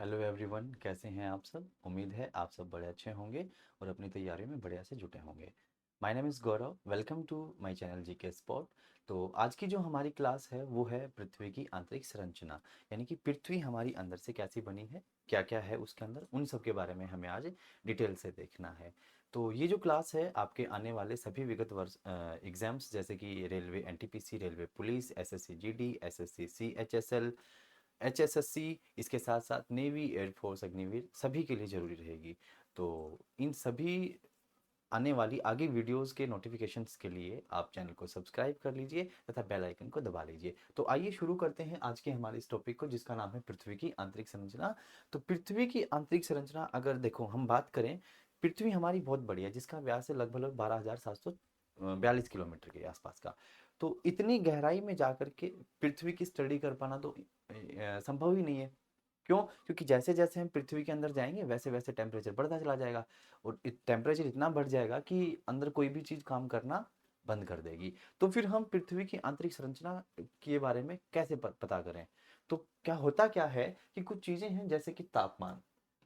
Hello everyone, कैसे हैं आप सब। उम्मीद है आप सब बड़े अच्छे होंगे और अपनी तैयारियों में बढ़िया से जुटे होंगे। My name is Gaurav, welcome to my channel GK spot. तो आज की जो हमारी क्लास है वो है पृथ्वी की आंतरिक संरचना, यानी कि पृथ्वी हमारी अंदर से कैसी बनी है, क्या क्या है उसके अंदर, उन सब के बारे में हमें आज डिटेल से देखना है। तो ये जो क्लास है आपके आने वाले सभी विगत वर्ष एग्जाम्स जैसे कि railway NTPC, railway police, SSC GD, SSC CHSL, HSSC, इसके साथ साथ नेवी, एयरफोर्स, अग्निवीर सभी के लिए ज़रूरी रहेगी। तो इन सभी आने वाली आगे वीडियोस के नोटिफिकेशंस के लिए आप चैनल को सब्सक्राइब कर लीजिए तथा बेल आइकन को दबा लीजिए। तो आइए शुरू करते हैं आज के हमारे इस टॉपिक को, जिसका नाम है पृथ्वी की आंतरिक संरचना। तो पृथ्वी की आंतरिक संरचना अगर देखो हम बात करें, पृथ्वी हमारी बहुत बड़ी है, जिसका व्यास है लगभग 12,742 किलोमीटर के आसपास का। तो इतनी गहराई में जाकर के पृथ्वी की स्टडी कर पाना तो संभव ही नहीं है। क्यों? क्योंकि जैसे जैसे हम पृथ्वी के अंदर जाएंगे वैसे वैसे टेम्परेचर बढ़ता चला जाएगा और टेम्परेचर इतना बढ़ जाएगा कि अंदर कोई भी चीज़ काम करना बंद कर देगी। तो फिर हम पृथ्वी की आंतरिक संरचना के बारे में कैसे पता करें? तो क्या होता क्या है कि कुछ चीज़ें हैं जैसे कि तापमान,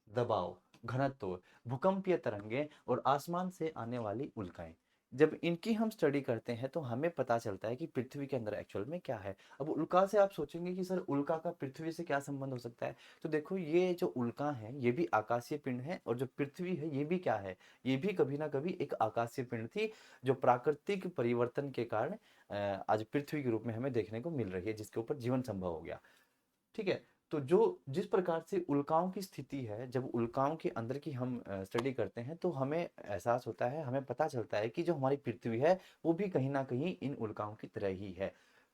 दबाव, घनत्व, भूकंपीय तरंगें और आसमान से आने वाली उल्काएं। जब इनकी हम स्टडी करते हैं तो हमें पता चलता है कि पृथ्वी के अंदर एक्चुअल में क्या है। अब उल्का से आप सोचेंगे कि सर उल्का का पृथ्वी से क्या संबंध हो सकता है। तो देखो, ये जो उल्का है ये भी आकाशीय पिंड है और जो पृथ्वी है ये भी क्या है, ये भी कभी ना कभी एक आकाशीय पिंड थी, जो प्राकृतिक परिवर्तन के कारण आज पृथ्वी के रूप में हमें देखने को मिल रही है, जिसके ऊपर जीवन संभव हो गया। ठीक है। तो जो जिस प्रकार से उल्काओं की स्थिति है, जब उल्काओं के अंदर की हम स्टडी करते हैं तो हमें एहसास होता है, हमें पता चलता है कि जो हमारी पृथ्वी है वो भी कहीं ना कहीं इन उल्काओं की तरह ही है।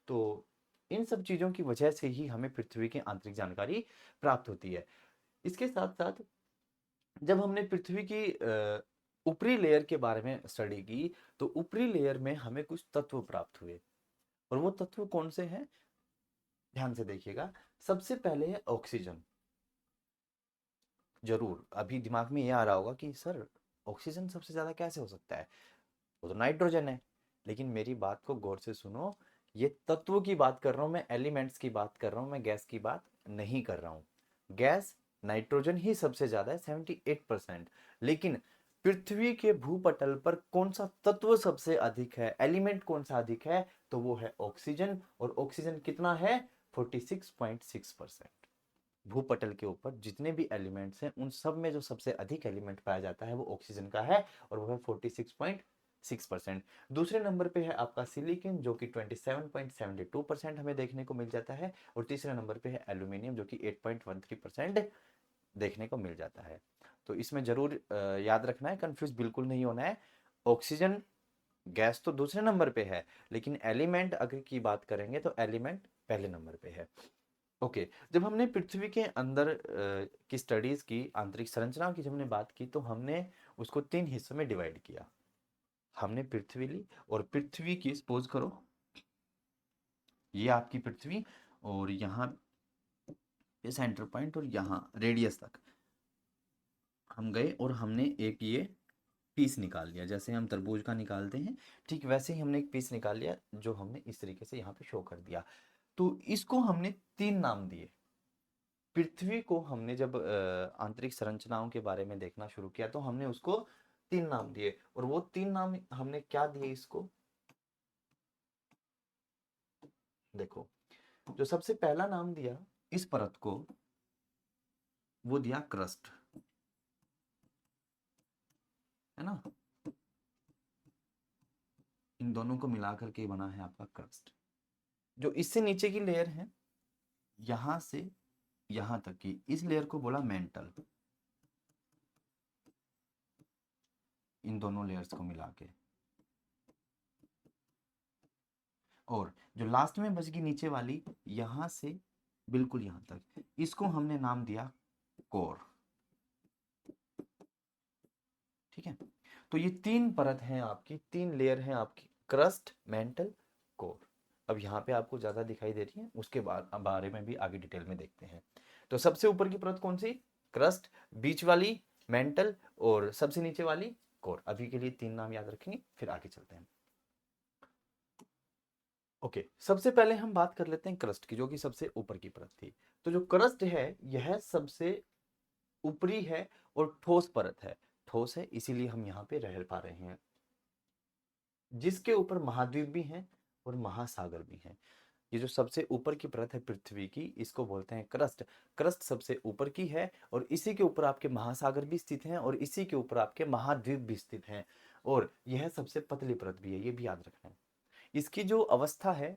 तो इन सब चीज़ों की वजह से ही हमें पृथ्वी की आंतरिक जानकारी प्राप्त होती है। इसके साथ साथ जब हमने पृथ्वी की ऊपरी लेयर के बारे में स्टडी की तो ऊपरी लेयर में हमें कुछ तत्व प्राप्त हुए। और वो तत्व कौन से हैं, ध्यान से देखिएगा। सबसे पहले है ऑक्सीजन। जरूर अभी दिमाग में ये आ रहा होगा कि सर ऑक्सीजन सबसे ज्यादा कैसे हो सकता है, वो तो नाइट्रोजन है। लेकिन मेरी बात को गौर से सुनो, ये तत्वों की बात कर रहा हूं मैं, एलिमेंट्स की बात कर रहा हूं मैं, गैस की बात नहीं कर रहा हूं। गैस नाइट्रोजन ही सबसे ज्यादा है 78%। लेकिन पृथ्वी के भूपटल पर कौन सा तत्व सबसे अधिक है, एलिमेंट कौन सा अधिक है, तो वो है ऑक्सीजन। और ऑक्सीजन कितना है, 46.6%। भूपटल के ऊपर जितने भी एलिमेंट्स हैं उन सब में जो सबसे अधिक एलिमेंट पाया जाता है वो ऑक्सीजन का है, और वो है 46.6%। दूसरे नंबर पे है आपका सिलिकॉन, जो कि 27.72% हमें देखने को मिल जाता है। और तीसरे नंबर पे है एल्यूमिनियम, जो कि 8.13% देखने को मिल जाता है। तो इसमें जरूर याद रखना है, कंफ्यूज बिल्कुल नहीं होना है। ऑक्सीजन, गैस तो दूसरे नंबर पे है, लेकिन एलिमेंट अगर की बात करेंगे तो एलिमेंट पहले नंबर पे है। ओके। जब हमने पृथ्वी के अंदर की स्टडीज की, आंतरिक संरचना की जब हमने बात की तो हमने उसको तीन हिस्सों में डिवाइड किया। हमने पृथ्वी ली और पृथ्वी की सपोज करो ये आपकी पृथ्वी, और यहाँ पे सेंटर पॉइंट और यहाँ रेडियस तक हम गए और हमने एक ये पीस निकाल लिया, जैसे हम तरबूज का निकालते हैं, ठीक वैसे ही हमने एक पीस निकाल लिया जो हमने इस तरीके से यहाँ पे शो कर दिया। तो इसको हमने तीन नाम दिए। पृथ्वी को हमने जब आंतरिक संरचनाओं के बारे में देखना शुरू किया तो हमने उसको तीन नाम दिए, और वो तीन नाम हमने क्या दिए इसको, देखो। जो सबसे पहला नाम दिया इस परत को, वो दिया क्रस्ट, है ना। इन दोनों को मिलाकर के बना है आपका क्रस्ट। जो इससे नीचे की लेयर है, यहां से यहां तक की इस लेयर को बोला मेंटल, इन दोनों लेयर्स को मिला के। और जो लास्ट में बच गई नीचे वाली, यहां से बिल्कुल यहां तक, इसको हमने नाम दिया कोर। ठीक है। तो ये तीन परत हैं आपकी, तीन लेयर हैं आपकी, क्रस्ट, मेंटल, कोर। अब यहाँ पे आपको ज्यादा दिखाई दे रही है, उसके बाद बारे में भी आगे डिटेल में देखते हैं। तो सबसे ऊपर की परत कौन सी, क्रस्ट, बीच वाली मेंटल, और सबसे नीचे वाली कोर। अभी के लिए तीन नाम याद रखेंगे, फिर आगे चलते हैं। ओके, सबसे पहले हम बात कर लेते हैं क्रस्ट की, जो कि सबसे ऊपर की परत थी। तो जो क्रस्ट है यह सबसे ऊपरी है और ठोस परत है। ठोस है इसीलिए हम यहाँ पे रह पा रहे हैं, जिसके ऊपर महाद्वीप भी हैं और महासागर भी हैं। ये जो सबसे ऊपर की परत है पृथ्वी की, इसको बोलते हैं क्रस्ट। क्रस्ट सबसे ऊपर की है और इसी के ऊपर आपके महासागर भी स्थित हैं और इसी के ऊपर आपके महाद्वीप भी स्थित हैं। और यह सबसे पतली परत भी है, ये भी याद रखना है। इसकी जो अवस्था है,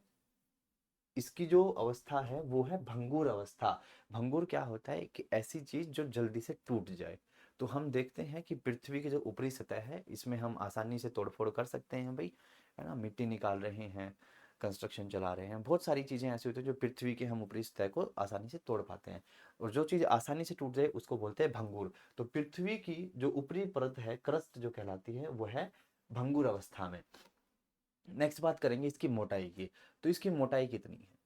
इसकी जो अवस्था है वो है भंगुर अवस्था। भंगुर क्या होता है? कि ऐसी चीज जो जल्दी से टूट जाए। तो हम देखते हैं कि पृथ्वी की जो ऊपरी सतह है, इसमें हम आसानी से तोड़फोड़ कर सकते हैं भाई, है ना। मिट्टी निकाल रहे हैं, कंस्ट्रक्शन चला रहे हैं, बहुत सारी चीजें ऐसी होती है जो पृथ्वी के हम ऊपरी सतह को आसानी से तोड़ पाते हैं। और जो चीज आसानी से टूट जाए उसको बोलते हैं भंगुर। तो पृथ्वी की जो ऊपरी परत है, क्रस्ट जो कहलाती है, वो है भंगुर अवस्था में। नेक्स्ट बात करेंगे इसकी मोटाई की। तो इसकी मोटाई कितनी है?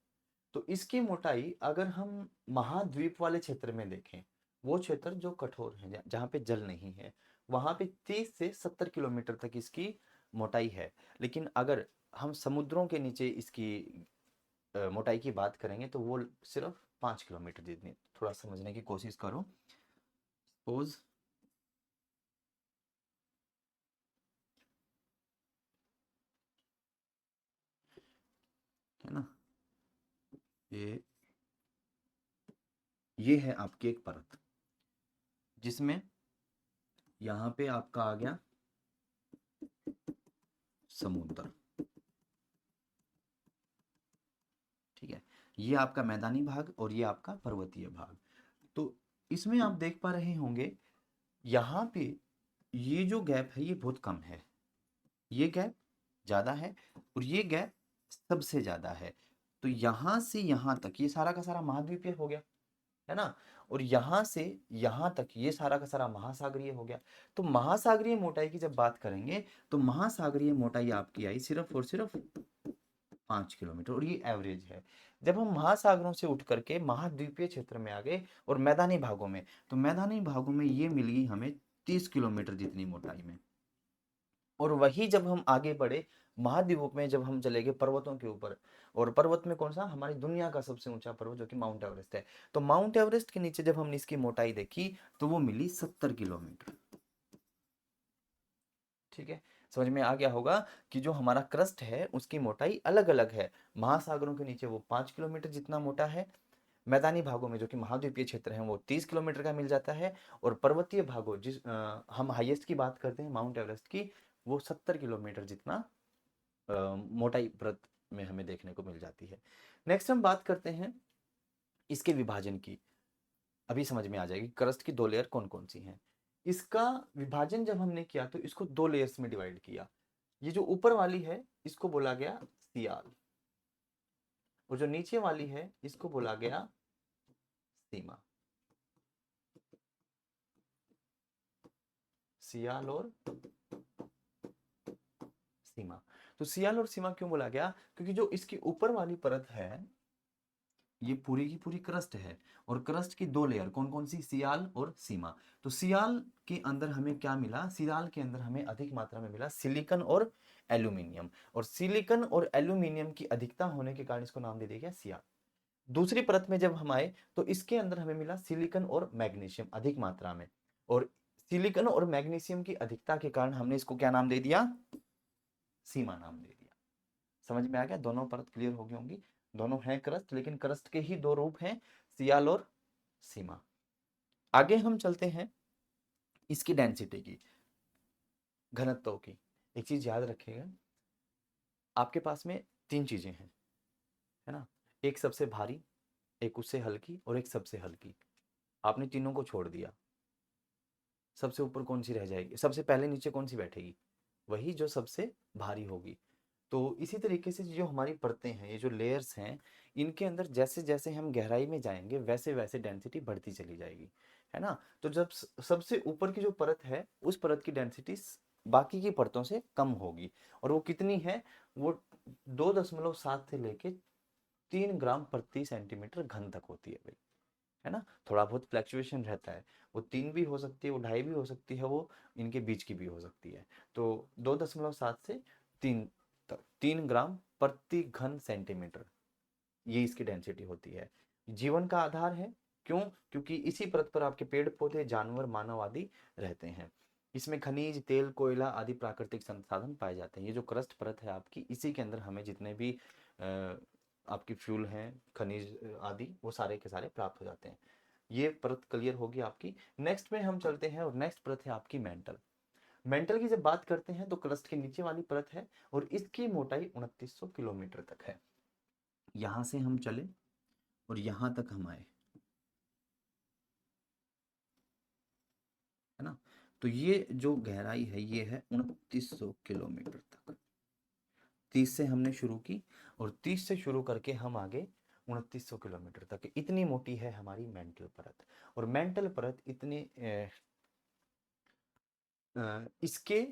तो इसकी मोटाई अगर हम महाद्वीप वाले क्षेत्र में देखें, वो क्षेत्र जो कठोर है, जहाँ पे जल नहीं है, वहां पे 30 से 70 किलोमीटर तक इसकी मोटाई है। लेकिन अगर हम समुद्रों के नीचे इसकी मोटाई की बात करेंगे तो वो सिर्फ 5 किलोमीटर जितनी। थोड़ा समझने की कोशिश करो। सपोज है ना, ये ये है आपकी एक परत, जिसमें यहाँ पे आपका आ गया समुद्र। ठीक है, ये आपका मैदानी भाग और ये आपका पर्वतीय भाग। तो इसमें आप देख पा रहे होंगे, यहाँ पे ये जो गैप है ये बहुत कम है, ये गैप ज्यादा है और ये गैप सबसे ज्यादा है। तो यहाँ से यहाँ तक ये सारा का सारा महाद्वीपीय हो गया, है ना। और यहाँ से यहाँ तक ये सारा का सारा महासागरीय हो गया। तो महासागरीय मोटाई की जब बात करेंगे, तो महासागरीय मोटाई आपकी आई सिर्फ और सिर्फ 5 किलोमीटर, और ये एवरेज है। जब हम महासागरों से उठ करके महाद्वीपीय क्षेत्र में आ गए और मैदानी भागों में, तो मैदानी भागों में ये मिली हमें 30 किलोमीटर जितनी मोटाई में। और वही जब हम आगे बढ़े महाद्वीपों में, जब हम चले गए पर्वतों के ऊपर, और पर्वत में कौन सा? हमारी दुनिया का सबसे ऊंचा पर्वत जो कि माउंट एवरेस्ट है। तो माउंट एवरेस्ट के नीचे जब हमने इसकी मोटाई देखी तो वो मिली 70 किलोमीटर। ठीक है, समझ में आ गया होगा कि जो हमारा क्रस्ट है उसकी मोटाई अलग अलग है। महासागरों के नीचे वो 5 किलोमीटर जितना मोटा है, मैदानी भागों में जो कि महाद्वीपीय क्षेत्र हैं वो 30 किलोमीटर का मिल जाता है, और पर्वतीय भागों हम हाईएस्ट की बात करते हैं माउंट एवरेस्ट की, वो 70 किलोमीटर जितना मोटाई परत में हमें देखने को मिल जाती है। नेक्स्ट हम बात करते हैं इसके विभाजन की। अभी समझ में आ जाएगी क्रस्ट की दो लेयर कौन कौन सी हैं। इसका विभाजन जब हमने किया तो इसको दो लेयर्स में डिवाइड किया। ये जो ऊपर वाली है इसको बोला गया सियाल, और जो नीचे वाली है इसको बोला गया सीमा। सियाल और सीमा। तो सियाल और सीमा क्यों बोला गया? क्योंकि जो इसकी ऊपर वाली परत है ये पूरी की पूरी क्रस्ट है, और क्रस्ट की दो लेयर कौन कौन सी? सियाल और सीमा। तो सियाल के अंदर हमें क्या मिला? सियाल के अंदर हमें अधिक मात्रा में मिला सिलिकन और एल्यूमिनियम, और सिलिकन और एल्यूमिनियम की अधिकता होने के कारण इसको नाम दे दिया गया सियाल। दूसरी परत में जब हम आए तो इसके अंदर हमें मिला सिलिकन और मैग्नीशियम अधिक मात्रा में, और सिलिकन और मैग्नीशियम की अधिकता के कारण हमने इसको क्या नाम दे दिया? सीमा नाम दे दिया। समझ में आ गया? दोनों परत क्लियर हो गई होंगी। दोनों हैं क्रस्ट, लेकिन क्रस्ट के ही दो रूप हैं, सियाल और सीमा। आगे हम चलते हैं इसकी डेंसिटी की, घनत्व की। एक चीज याद रखिएगा, आपके पास में तीन चीजें हैं, है ना। एक सबसे भारी, एक उससे हल्की और एक सबसे हल्की। आपने तीनों को छोड़ दिया, सबसे ऊपर कौन सी रह जाएगी? सबसे पहले नीचे कौन सी बैठेगी? वही जो सबसे भारी होगी। तो इसी तरीके से जो हमारी परतें हैं, ये जो लेयर्स हैं, इनके अंदर जैसे जैसे हम गहराई में जाएंगे वैसे वैसे डेंसिटी बढ़ती चली जाएगी, है ना। तो जब सबसे ऊपर की जो परत है उस परत की डेंसिटी बाकी की परतों से कम होगी, और वो कितनी है? वो 2.7 से लेके 3 ग्राम प्रति सेंटीमीटर घन तक होती है भाई, है ना। थोड़ा बहुत फ्लैक्चुएशन रहता है, वो 3 भी हो सकती है, वो 2.5 भी हो सकती है, वो इनके बीच की भी हो सकती है। तो 2.7 से 3 तक, 3 ग्राम प्रति घन सेंटीमीटर, ये इसकी डेंसिटी होती है। जीवन का आधार है, क्यों? क्योंकि इसी परत पर आपके पेड़ पौधे, जानवर, मानव आदि रहते हैं। इसमें खनिज, तेल, कोयला आदि प्राकृतिक संसाधन पाए जाते हैं। ये जो क्रस्ट परत है आपकी, इसी के अंदर हमें जितने भी आपकी फ्यूल हैं, खनिज आदि, वो सारे के सारे प्राप्त हो जाते हैं। ये परत क्लियर होगी आपकी। नेक्स्ट में हम चलते हैं और नेक्स्ट परत है आपकी मेंटल। मेंटल की जब बात करते हैं तो क्रस्ट के नीचे वाली परत है और इसकी मोटाई 2900 किलोमीटर तक है। यहां से हम चले और यहां तक हम आए, है ना। तो ये जो गहराई है ये है 2900 किलोमीटर तक। 30 से हमने शुरू की और 30 से शुरू करके हम आगे 2900 किलोमीटर तक। इतनी मोटी है हमारी मेंटल परत। और मेंटल परत इतने इसके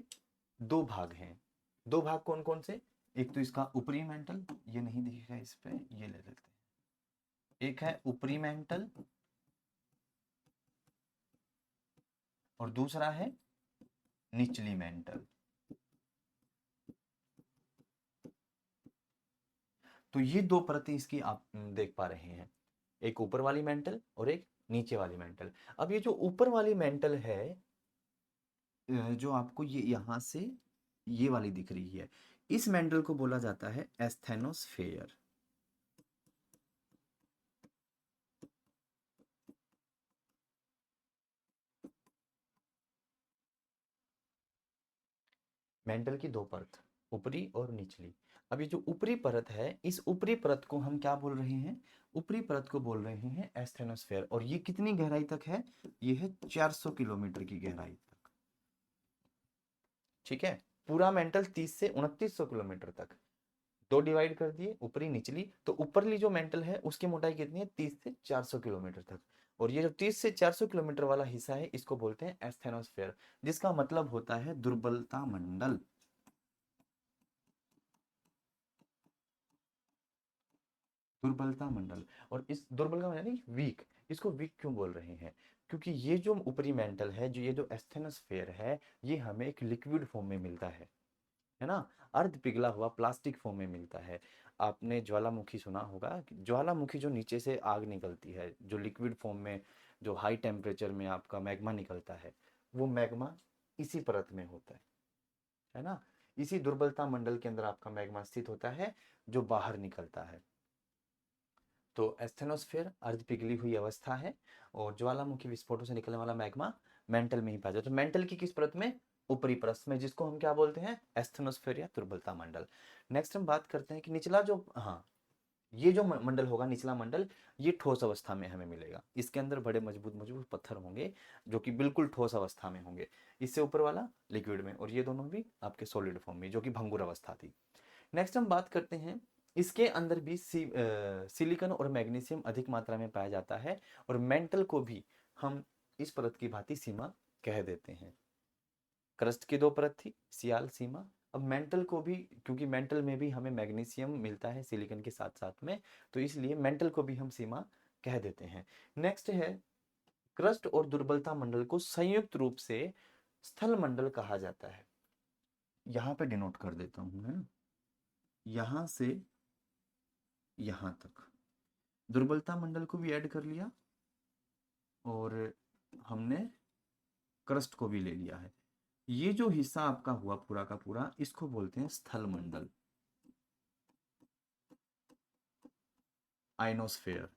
दो भाग हैं। दो भाग कौन कौन से? एक तो इसका ऊपरी मेंटल, ये नहीं दिखेगा इस पे, ये ले लेते हैं। एक है ऊपरी मेंटल और दूसरा है निचली मेंटल। तो ये दो परतें इसकी आप देख पा रहे हैं, एक ऊपर वाली मेंटल और एक नीचे वाली मेंटल। अब ये जो ऊपर वाली मेंटल है, जो आपको ये यहां से ये वाली दिख रही है, इस मेंटल को बोला जाता है एस्थेनोस्फेयर। मेंटल की दो परत, ऊपरी और निचली। अब ये जो ऊपरी परत है, इस ऊपरी परत को हम क्या बोल रहे हैं? ऊपरी परत को बोल रहे हैं एस्थेनोस्फेयर। और ये कितनी गहराई तक है? ये है 400 किलोमीटर की गहराई तक। ठीक है, पूरा मेंटल 30 से 2900 किलोमीटर तक। दो डिवाइड कर दिए, ऊपरी निचली। तो ऊपरली जो मेंटल है उसकी मोटाई कितनी है? 30 से 400 किलोमीटर तक। और ये जो 30 से 400 किलोमीटर वाला हिस्सा है, इसको बोलते हैं एस्थेनोस्फेयर, जिसका मतलब होता है दुर्बलता मंडल। दुर्बलता मंडल। और इस दुर्बल का यानी वीक, इसको वीक क्यों बोल रहे हैं? क्योंकि ये जो ऊपरी मेंटल है, जो ये जो एस्थेनोस्फेयर है, ये हमें एक लिक्विड फॉर्म में मिलता है ना, अर्ध पिघला हुआ प्लास्टिक फॉर्म में मिलता है। आपने ज्वालामुखी सुना होगा, ज्वालामुखी जो नीचे से आग निकलती है, जो लिक्विड फॉर्म में, जो हाई टेम्परेचर में आपका मैग्मा निकलता है, वो मैग्मा इसी परत में होता है ना। इसी दुर्बलता मंडल के अंदर आपका मैग्मा स्थित होता है, जो बाहर निकलता है। तो एस्थेनोस्फेयर अर्ध पिघली हुई अवस्था है और ज्वालामुखी विस्फोटों से निकलने वाला मैग्मा मेंटल में ही पाया जाता है। तो मेंटल की किस परत में? ऊपरी परत में, जिसको हम क्या बोलते हैं? एस्थेनोस्फेयर या दुर्बलता मंडल। नेक्स्ट हम बात करते हैं कि निचला जो, हाँ, ये जो मंडल होगा, निचला मंडल, ये ठोस अवस्था में हमें मिलेगा। इसके अंदर बड़े मजबूत मजबूत पत्थर होंगे जो कि बिल्कुल ठोस अवस्था में होंगे। इससे ऊपर वाला लिक्विड में, और ये दोनों भी आपके सॉलिड फॉर्म में, जो कि भंगुर अवस्था थी। नेक्स्ट हम बात करते हैं, इसके अंदर भी सिलिकॉन और मैग्नीशियम अधिक मात्रा में पाया जाता है। और मेंटल को भी हम इस परत की भांति सीमा कह देते हैं। क्रस्ट की दो परत थी, सियाल, सीमा। अब मेंटल को भी, क्योंकि मेंटल में भी हमें मैग्नीशियम मिलता है सिलिकॉन के साथ साथ में, तो इसलिए मेंटल को भी हम सीमा कह देते हैं। नेक्स्ट है, क्रस्ट और दुर्बलता मंडल को संयुक्त रूप से स्थल मंडल कहा जाता है। यहां पे डिनोट कर देता हूं, है ना, यहां से यहां तक दुर्बलता मंडल को भी ऐड कर लिया और हमने क्रस्ट को भी ले लिया है। ये जो हिस्सा आपका हुआ पूरा का पूरा, इसको बोलते हैं स्थल मंडल, आइनोस्फेयर।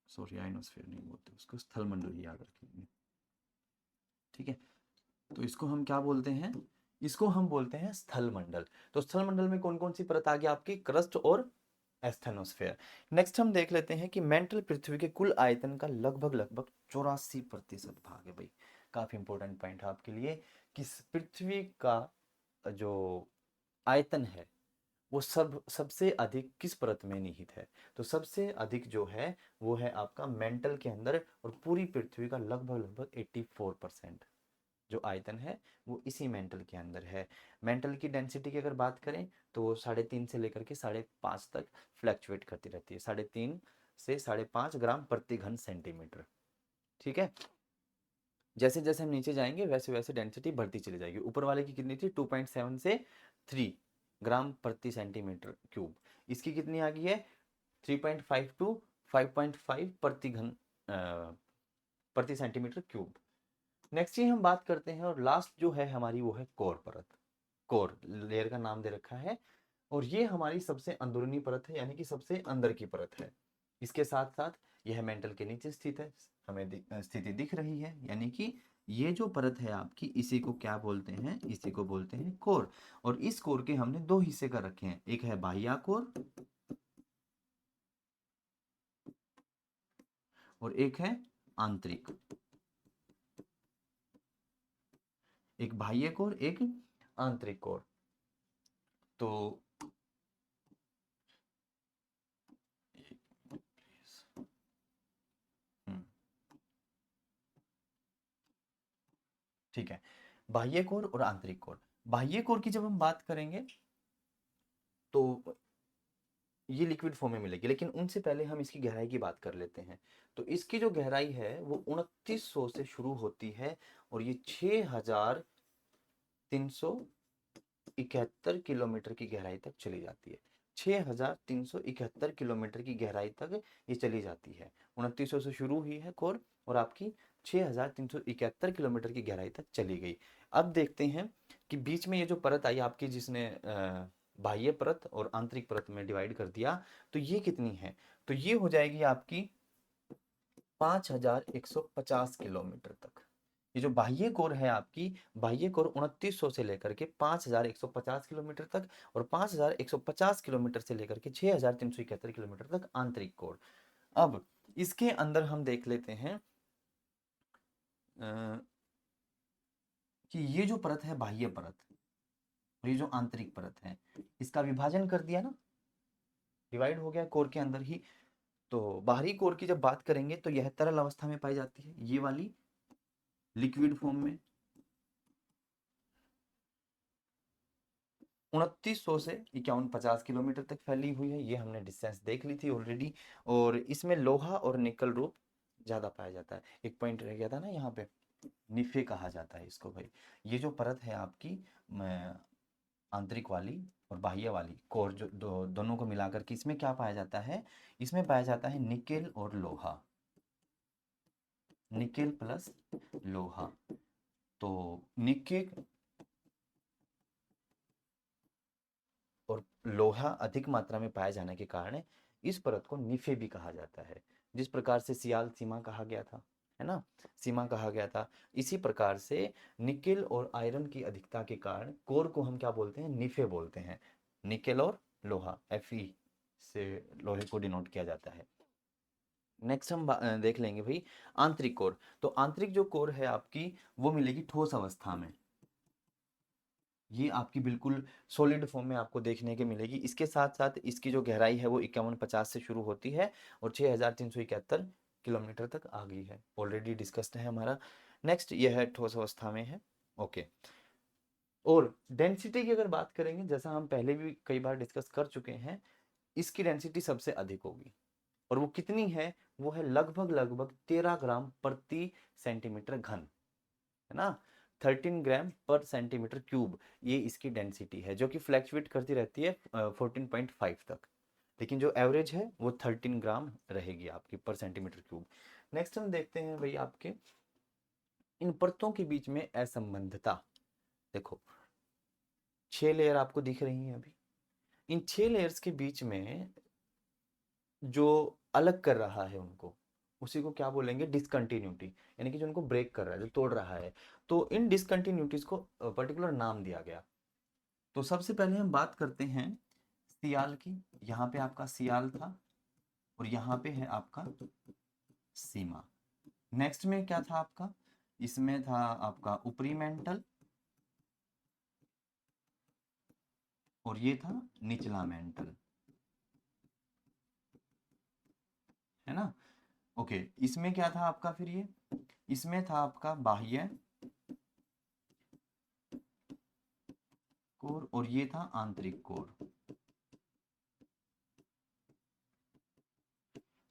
सॉरी, आइनोस्फेयर नहीं बोलते उसको, स्थल मंडल ही याद रखेंगे। ठीक है, तो इसको हम क्या बोलते हैं? इसको हम बोलते हैं स्थल मंडल। तो स्थल मंडल में कौन कौन सी परत आ गई आपकी? क्रस्ट और एस्थेनोस्फेयर। नेक्स्ट हम देख लेते हैं कि मेंटल पृथ्वी के कुल आयतन का लगभग लगभग 84% भाग है। भाई, काफी इंपॉर्टेंट पॉइंट है आपके लिए कि पृथ्वी का जो आयतन है, वो सबसे अधिक किस परत में निहित है? तो सबसे अधिक जो है वो है आपका मेंटल के अंदर, और पूरी पृथ्वी का लगभग लगभग 84% जो आयतन है वो इसी मेंटल के अंदर है। मेंटल की डेंसिटी की अगर बात करें तो वो 3.5 से लेकर के 5.5 तक फ्लैक्चुएट करती रहती है, 3.5 से 5.5 ग्राम प्रति घन सेंटीमीटर। ठीक है, जैसे जैसे हम नीचे जाएंगे वैसे वैसे डेंसिटी बढ़ती चली जाएगी। ऊपर वाले की कितनी थी 2.7 से 3 ग्राम प्रति सेंटीमीटर क्यूब, इसकी कितनी आ गई है 3.5 टू 5.5 प्रति सेंटीमीटर क्यूब। नेक्स्ट ही हम बात करते हैं और लास्ट जो है हमारी वो है कोर परत। कोर लेयर का नाम दे रखा है और ये हमारी सबसे अंदरूनी परत है, यानी कि सबसे अंदर की परत है। इसके साथ साथ यह मेंटल के नीचे स्थित है, हमें स्थिति दिख रही है, यानी कि ये जो परत है आपकी इसी को क्या बोलते हैं, इसी को बोलते हैं कोर। और इस कोर के हमने दो हिस्से कर रखे हैं, एक है बाह्य कोर और एक है आंतरिक। एक बाह्य कोर एक आंतरिक कोर। तो हम्म, ठीक है, बाह्य कोर और आंतरिक कोर। बाह्य कोर की जब हम बात करेंगे तो ये लिक्विड फॉर्म में मिलेगी, लेकिन उनसे पहले हम इसकी गहराई की बात कर लेते हैं। तो इसकी जो गहराई है वो 2900 से शुरू होती है और ये 6371 किलोमीटर की गहराई तक चली जाती है। 6371 किलोमीटर की गहराई तक ये चली जाती है। 2900 से शुरू हुई है कोर और आपकी 6371 किलोमीटर की गहराई तक चली गई। अब देखते हैं कि बीच में ये जो परत आई आपकी, जिसने बाह्य परत और आंतरिक परत में डिवाइड कर दिया, तो ये कितनी है, तो ये हो जाएगी आपकी 5150 किलोमीटर तक। ये जो बाह्य कोर है आपकी, बाह्य कोर 2900 से लेकर के 5150 किलोमीटर तक और 5150 किलोमीटर से लेकर के 6371 किलोमीटर तक आंतरिक कोर। अब इसके अंदर हम देख लेते हैं कि ये जो परत है बाह्य परत और ये जो आंतरिक परत है, इसका विभाजन कर दिया ना, डिवाइड हो गया कोर के अंदर ही। तो बाहरी कोर की जब बात करेंगे तो यह तरल अवस्था में पाई जाती है, ये वाली लिक्विड फॉर्म में। 2900 से 5150 किलोमीटर तक फैली हुई है, ये हमने डिस्टेंस देख ली थी ऑलरेडी। और इसमें लोहा और निकल रूप ज़्यादा पाया जाता है। एक पॉइंट रह गया था ना यहाँ पे, निफे कहा जाता है इसको भाई। ये जो परत है आपकी आंतरिक वाली और बाह्य वाली कोर, जो दोनों को मिलाकर के इसमें क्या पाया जाता है, इसमें पाया जाता है निकेल और लोहा, निकेल प्लस लोहा। तो निकेल और लोहा अधिक मात्रा में पाए जाने के कारण इस परत को निफे भी कहा जाता है। जिस प्रकार से सियाल सीमा कहा गया था, है ना, सीमा कहा गया था, इसी प्रकार से निकेल और आयरन की अधिकता के कारण कोर को हम क्या बोलते हैं, निफे बोलते हैं। निकेल और लोहा, Fe से लोहे को डिनोट किया जाता है। नेक्स्ट हम देख लेंगे भाई आंतरिक कोर। तो आंतरिक जो कोर है आपकी वो मिलेगी ठोस अवस्था में, ये आपकी बिल्कुल सॉलिड फॉर्म में आपको देखने के मिलेगी। इसके साथ साथ इसकी जो गहराई है वो 5150 से शुरू होती है और 6371 किलोमीटर तक आ गई है, ऑलरेडी डिस्कस्ड है हमारा। नेक्स्ट ये है ठोस अवस्था में है। ओके, और डेंसिटी की अगर बात करेंगे, जैसा हम पहले भी कई बार डिस्कस कर चुके हैं, इसकी डेंसिटी सबसे अधिक होगी और वो कितनी है, वो है लगभग लगभग 13 ग्राम प्रति सेंटीमीटर घन, है ना, 13 ग्राम पर सेंटीमीटर क्यूब। ये इसकी डेंसिटी है जो कि फ्लैक्चुएट करती रहती है 14.5 तक, लेकिन जो एवरेज है वो 13 ग्राम रहेगी आपकी पर सेंटीमीटर क्यूब। नेक्स्ट हम देखते हैं भाई आपके इन परतों के बीच में असंबंधता। देखो 6 लेयर आपको दिख रही हैं अभी, इन 6 लेयर्स के बीच में जो अलग कर रहा है उनको, उसी को क्या बोलेंगे, डिसकंटिन्यूटी, यानी कि जो उनको ब्रेक कर रहा है, जो तोड़ रहा है। तो इन डिसकंटिन्यूटीज को पर्टिकुलर नाम दिया गया। तो सबसे पहले हम बात करते हैं सियाल की। यहाँ पे आपका सियाल था और यहाँ पे है आपका सीमा। नेक्स्ट में क्या था आपका, इसमें था आपका ऊपरी मेंटल और ये था निचला मेंटल, है ना। ओके, इसमें क्या था आपका फिर, ये इसमें था आपका बाह्य कोर और ये था आंतरिक कोर।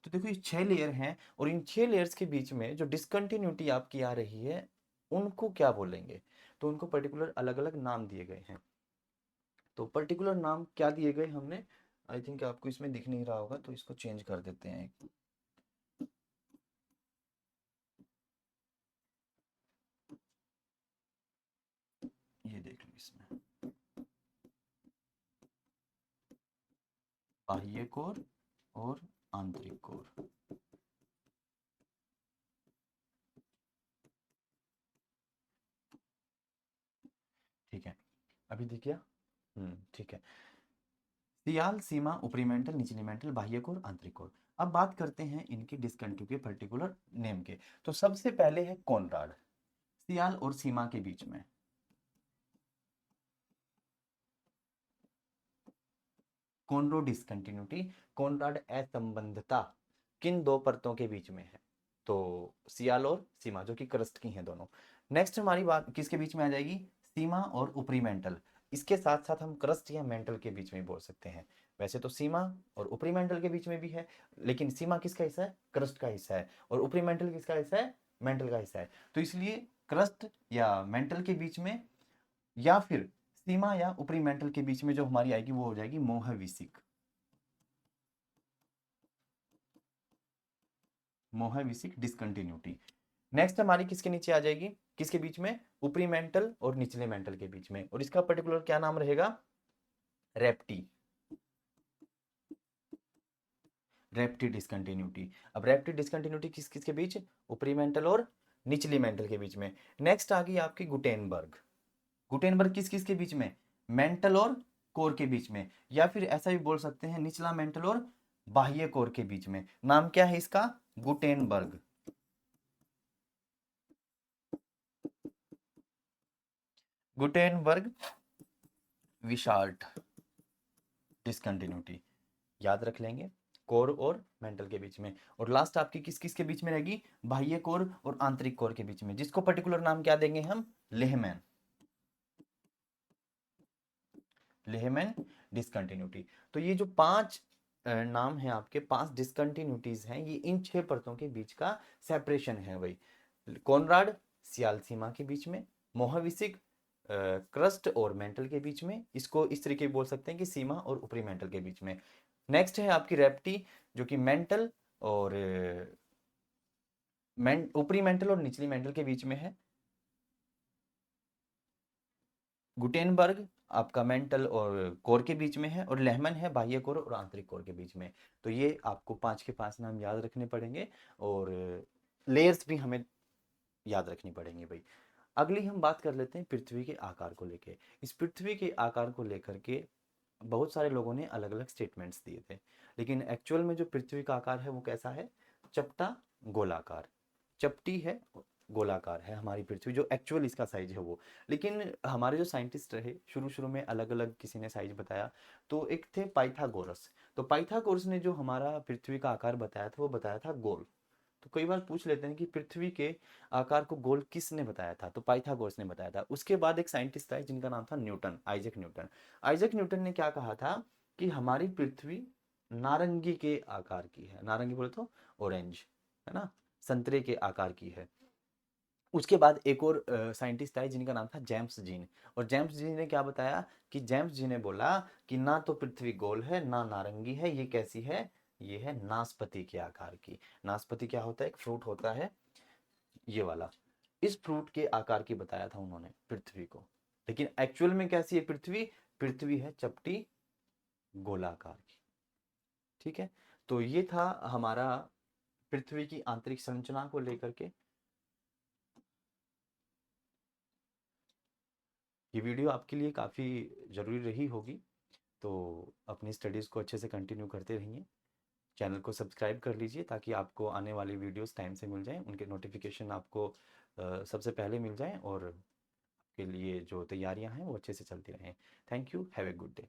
तो देखो ये 6 लेयर हैं और इन 6 लेयर्स के बीच में जो डिसकंटिन्यूटी आपकी आ रही है उनको क्या बोलेंगे? तो उनको पर्टिकुलर अलग अलग नाम दिए गए हैं। तो पर्टिकुलर नाम क्या दिए गए हमने, आई थिंक आपको इसमें दिख नहीं रहा होगा, तो इसको चेंज कर देते हैं। ये देख लो, इसमें बाह्य कोर और आंतरिक कोर। ठीक है, अभी दिख गया? ठीक है। सियाल, सीमा, उपरिमेंटल, निचलीमेंटल, बाह्य कोर, आंतरिक कोर। अब बात करते हैं इनकी डिस्कंटिन्यू के पर्टिकुलर नेम के। तो सबसे पहले है कॉनराड, सियाल और सीमा के बीच में। कॉनरो डिस्कंटिन्यूटी, कॉनराड असंबंधता किन दो परतों के बीच में है? तो सियाल और सीमा, जो कि क्रस्ट की हैं दोनों। नेक्स्ट हमारी बात किसके बीच में आ जाएगी? सीमा और ऊपरी मेंटल। इसके साथ साथ हम क्रस्ट या मेंटल के बीच में बोल सकते हैं। वैसे तो सीमा और ऊपरी मेंटल के बीच में भी है, लेकिन सीमा किसका हिस्सा है? क्रस्ट का हिस्सा है। और ऊपरी मेंटल किसका हिस्सा है? मेंटल का हिस्सा है। तो इसलिए क्रस्ट या मेंटल के बीच में, या फिर सीमा या ऊपरी मेंटल के बीच में जो हमारी आएगी वो हो जाएगी मोहविसिक। मोहविसिक डिस्कंटिन्यूटी। नेक्स्ट हमारी किसके नीचे आ जाएगी? किसके बीच में? ऊपरी मेंटल और निचले मेंटल के बीच में, और इसका पर्टिकुलर क्या नाम रहेगा? रेप्टी। रेप्टी डिस्कंटिन्यूटी। अब रेप्टी डिस्कंटिन्यूटी किस किसके बीच? ऊपरी मेंटल और निचली मेंटल के बीच में। नेक्स्ट आ गई आपकी गुटेनबर्ग। गुटेनबर्ग किस किस के बीच में? मेंटल और कोर के बीच में, या फिर ऐसा भी बोल सकते हैं निचला मेंटल और बाह्य कोर के बीच में। नाम क्या है इसका? गुटेनबर्ग। गुटेनबर्ग विशार्ट डिस्कंटिन्यूटी, याद रख लेंगे, कोर और मेंटल के बीच में। और लास्ट आपकी किस किस के बीच में रहेगी? बाह्य कोर और आंतरिक कोर के बीच में, जिसको पर्टिकुलर नाम क्या देंगे हम? लेहमैन। Lehman discontinuity. तो ये जो पांच नाम है आपके, पांच डिस्कंटिन्यूटीज हैं, ये इन छह परतों के बीच का सेपरेशन है। वही कॉनराड सियाल सीमा के बीच में, मोहविसिक क्रस्ट और मेंटल के बीच में, इसको इस तरीके बोल सकते हैं कि सीमा और ऊपरी मेंटल के बीच में। नेक्स्ट है आपकी रेप्टी, जो कि मेंटल और ऊपरी मेंटल और निचली मेंटल के बीच में है। गुटेनबर्ग आपका मेंटल और कोर के बीच में है, और लेहमन है बाह्य कोर और आंतरिक कोर के बीच में। तो ये आपको पांच के पांच नाम याद रखने पड़ेंगे, और लेयर्स भी हमें याद रखनी पड़ेंगी भाई। अगली हम बात कर लेते हैं पृथ्वी के आकार को लेके। इस पृथ्वी के आकार को लेकर के बहुत सारे लोगों ने अलग अलग स्टेटमेंट्स दिए थे, लेकिन एक्चुअल में जो पृथ्वी का आकार है वो कैसा है? चपटा गोलाकार। चपटी है, गोलाकार है हमारी पृथ्वी, जो एक्चुअल इसका साइज है वो। लेकिन हमारे जो साइंटिस्ट रहे शुरू शुरू में अलग अलग किसी ने साइज बताया। तो एक थे पाइथागोरस। तो पाइथागोरस ने जो हमारा पृथ्वी का आकार बताया था वो बताया था गोल। तो कई बार पूछ लेते हैं कि पृथ्वी के आकार को गोल किसने बताया था? तो पाइथागोरस ने बताया था। उसके बाद एक साइंटिस्ट था जिनका नाम था Newton, Isaac Newton. Isaac Newton ने क्या कहा था कि हमारी पृथ्वी नारंगी के आकार की है। नारंगी बोले तो ऑरेंज, है ना, संतरे के आकार की है। उसके बाद एक और साइंटिस्ट आए जिनका नाम था जेम्स जीन। और जेम्स जीन ने क्या बताया कि जेम्स जी ने बोला कि ना तो पृथ्वी गोल है ना नारंगी है, ये कैसी है? ये है नाशपाती के आकार की। नाशपाती क्या होता है? एक फ्रूट होता है, ये वाला। इस फ्रूट के आकार की बताया था उन्होंने पृथ्वी को। लेकिन एक्चुअल में कैसी है पृथ्वी? पृथ्वी है चपटी गोलाकार की। ठीक है, तो ये था हमारा पृथ्वी की आंतरिक संरचना को लेकर के। ये वीडियो आपके लिए काफ़ी ज़रूरी रही होगी, तो अपनी स्टडीज़ को अच्छे से कंटिन्यू करते रहिए। चैनल को सब्सक्राइब कर लीजिए ताकि आपको आने वाली वीडियोस टाइम से मिल जाएं, उनके नोटिफिकेशन आपको सबसे पहले मिल जाएं, और आपके लिए जो तैयारियां हैं वो अच्छे से चलती रहें। Thank you, have a good day.